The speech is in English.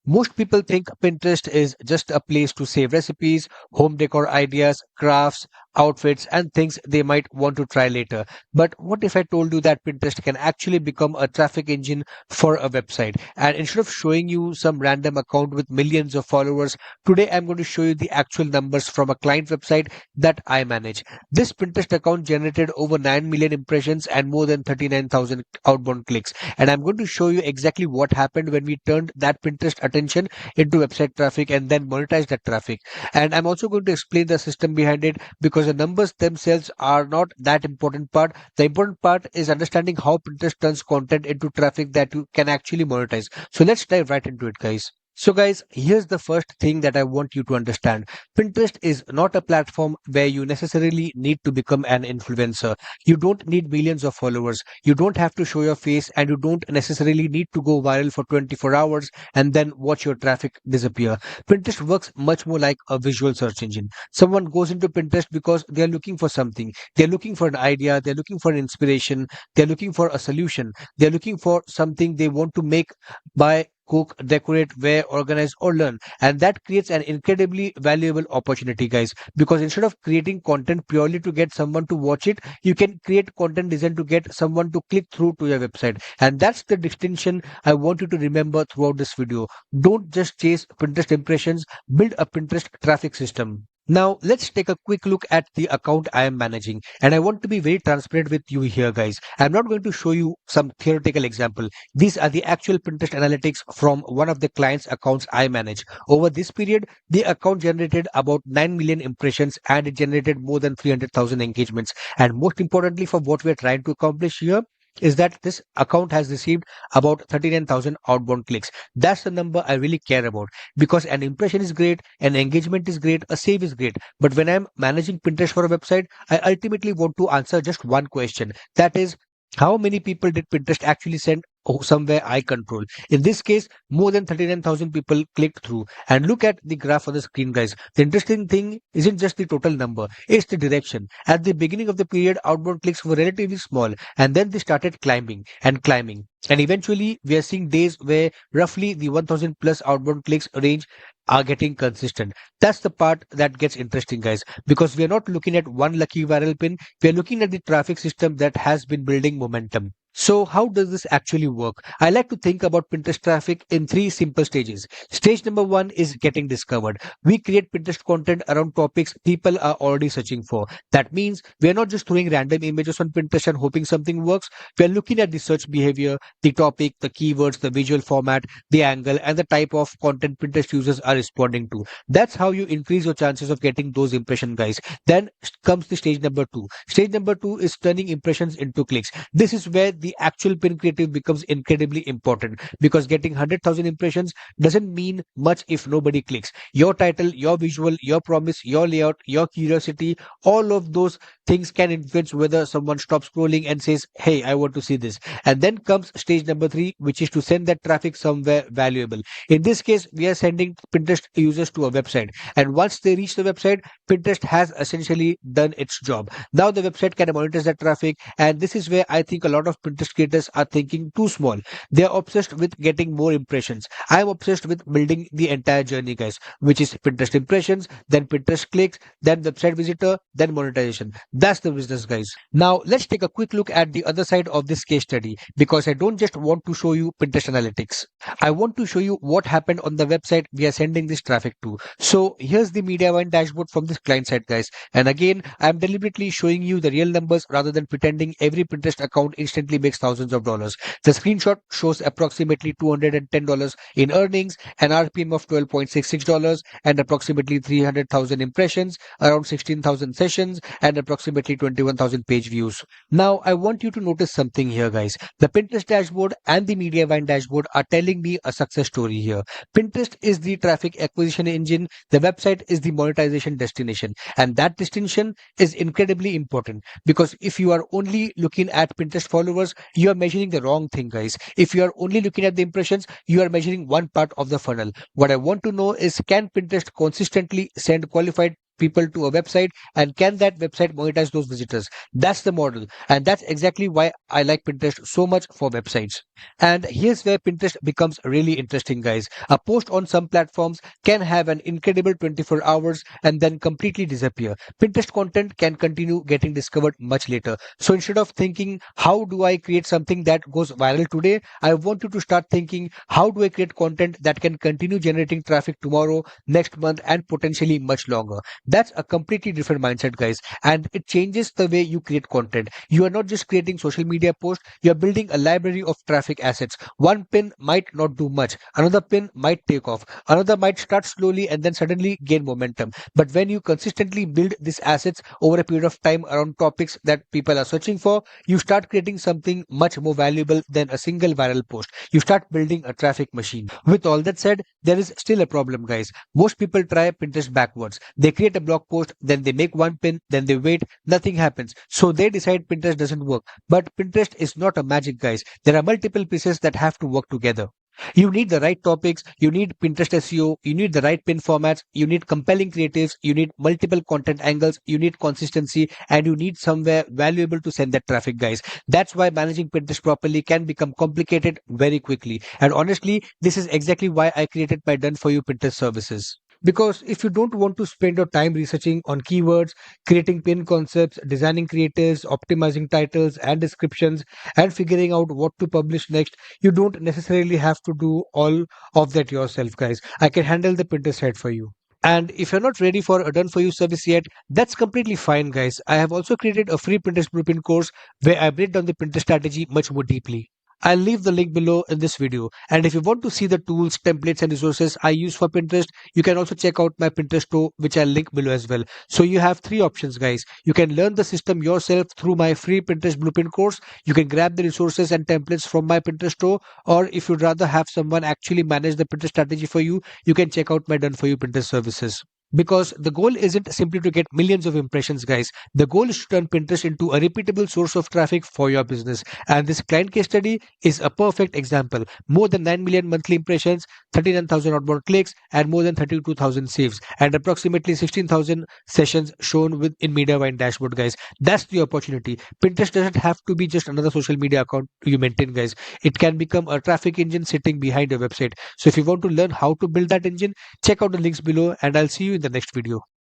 Most people think Pinterest is just a place to save recipes, home decor ideas, crafts, outfits, and things they might want to try later. But what if I told you that Pinterest can actually become a traffic engine for a website? And instead of showing you some random account with millions of followers, today I'm going to show you the actual numbers from a client website that I manage. This Pinterest account generated over 9 million impressions and more than 39,000 outbound clicks. And I'm going to show you exactly what happened when we turned that Pinterest attention into website traffic and then monetized that traffic. And I'm also going to explain the system behind it because the numbers themselves are not that important part. The important part is understanding how Pinterest turns content into traffic that you can actually monetize. So let's dive right into it, guys. So, guys, here's the first thing that I want you to understand. Pinterest is not a platform where you necessarily need to become an influencer. You don't need millions of followers. You don't have to show your face, and you don't necessarily need to go viral for 24 hours and then watch your traffic disappear. Pinterest works much more like a visual search engine. Someone goes into Pinterest because they are looking for something. They're looking for an idea. They're looking for an inspiration. They're looking for a solution. They're looking for something they want to make, buy, cook, decorate, wear, organize, or learn. And that creates an incredibly valuable opportunity, guys. Because instead of creating content purely to get someone to watch it, you can create content designed to get someone to click through to your website. And that's the distinction I want you to remember throughout this video. Don't just chase Pinterest impressions, build a Pinterest traffic system. Now, let's take a quick look at the account I am managing. And I want to be very transparent with you here, guys. I'm not going to show you some theoretical example. These are the actual Pinterest analytics from one of the client's accounts I manage. Over this period, the account generated about 9 million impressions and it generated more than 300,000 engagements. And most importantly, for what we're trying to accomplish here, is that this account has received about 39,000 outbound clicks. That's the number I really care about because an impression is great, an engagement is great, a save is great. But when I'm managing Pinterest for a website, I ultimately want to answer just one question. That is, how many people did Pinterest actually send somewhere I control? In this case, more than 39,000 people clicked through. And look at the graph on the screen, guys. The interesting thing isn't just the total number, it's the direction. At the beginning of the period, outbound clicks were relatively small, and then they started climbing and climbing. And eventually, we are seeing days where roughly the 1,000 plus outbound clicks range are getting consistent. That's the part that gets interesting, guys, because we are not looking at one lucky viral pin, we are looking at the traffic system that has been building momentum. So, how does this actually work? I like to think about Pinterest traffic in three simple stages. Stage number one is getting discovered. We create Pinterest content around topics people are already searching for. That means we are not just throwing random images on Pinterest and hoping something works. We are looking at the search behavior, the topic, the keywords, the visual format, the angle, and the type of content Pinterest users are responding to. That's how you increase your chances of getting those impression, guys. Then comes the stage number two. Stage number two is turning impressions into clicks. This is where the actual pin creative becomes incredibly important because getting 100,000 impressions doesn't mean much if nobody clicks. Your title, your visual, your promise, your layout, your curiosity, all of those things can influence whether someone stops scrolling and says, "Hey, I want to see this." And then comes stage number three, which is to send that traffic somewhere valuable. In this case, we are sending Pinterest users to a website. And once they reach the website, Pinterest has essentially done its job. Now the website can monetize that traffic. And this is where I think a lot of Pinterest creators are thinking too small. They are obsessed with getting more impressions. I am obsessed with building the entire journey, guys, which is Pinterest impressions, then Pinterest clicks, then website visitor, then monetization. That's the business, guys. Now, let's take a quick look at the other side of this case study because I don't just want to show you Pinterest analytics. I want to show you what happened on the website we are sending this traffic to. So, here's the media buying dashboard from this client side, guys. And again, I'm deliberately showing you the real numbers rather than pretending every Pinterest account instantly makes thousands of dollars. The screenshot shows approximately $210 in earnings, an RPM of $12.66, and approximately 300,000 impressions, around 16,000 sessions, and approximately 21,000 page views. Now, I want you to notice something here, guys. The Pinterest dashboard and the media buying dashboard are telling me a success story here. Pinterest is the traffic acquisition engine, the website is the monetization destination, and that distinction is incredibly important because if you are only looking at Pinterest followers, you are measuring the wrong thing, guys. If you are only looking at the impressions, you are measuring one part of the funnel. What I want to know is, can Pinterest consistently send qualified people to a website, and can that website monetize those visitors? That's the model. And that's exactly why I like Pinterest so much for websites. And here's where Pinterest becomes really interesting, guys. A post on some platforms can have an incredible 24 hours and then completely disappear. Pinterest content can continue getting discovered much later. So instead of thinking, how do I create something that goes viral today? I want you to start thinking, how do I create content that can continue generating traffic tomorrow, next month, and potentially much longer? That's a completely different mindset, guys. And it changes the way you create content. You are not just creating social media posts, you are building a library of traffic assets. One pin might not do much, another pin might take off, another might start slowly and then suddenly gain momentum. But when you consistently build these assets over a period of time around topics that people are searching for, you start creating something much more valuable than a single viral post. You start building a traffic machine. With all that said, there is still a problem, guys. Most people try Pinterest backwards. They create a blog post, then they make one pin, then they wait, nothing happens. So they decide Pinterest doesn't work. But Pinterest is not a magic, guys. There are multiple pieces that have to work together. You need the right topics, you need Pinterest SEO, you need the right pin formats, you need compelling creatives, you need multiple content angles, you need consistency, and you need somewhere valuable to send that traffic, guys. That's why managing Pinterest properly can become complicated very quickly. And honestly, this is exactly why I created my Done For You Pinterest services. Because if you don't want to spend your time researching on keywords, creating pin concepts, designing creatives, optimizing titles and descriptions, and figuring out what to publish next, you don't necessarily have to do all of that yourself, guys. I can handle the Pinterest side for you. And if you're not ready for a done for you service yet, that's completely fine, guys. I have also created a free Pinterest blueprint course where I break down the Pinterest strategy much more deeply. I'll leave the link below in this video. And if you want to see the tools, templates, and resources I use for Pinterest, you can also check out my Pinterest store, which I'll link below as well. So you have three options, guys. You can learn the system yourself through my free Pinterest blueprint course. You can grab the resources and templates from my Pinterest store. Or if you'd rather have someone actually manage the Pinterest strategy for you, you can check out my Done For You Pinterest services. Because the goal isn't simply to get millions of impressions, guys. The goal is to turn Pinterest into a repeatable source of traffic for your business. And this client case study is a perfect example. More than 9 million monthly impressions, 39,000 outbound clicks, and more than 32,000 saves, and approximately 16,000 sessions shown with in MediaWine dashboard, guys. That's the opportunity. Pinterest doesn't have to be just another social media account you maintain, guys. It can become a traffic engine sitting behind your website. So if you want to learn how to build that engine, check out the links below, and I'll see you in the next video.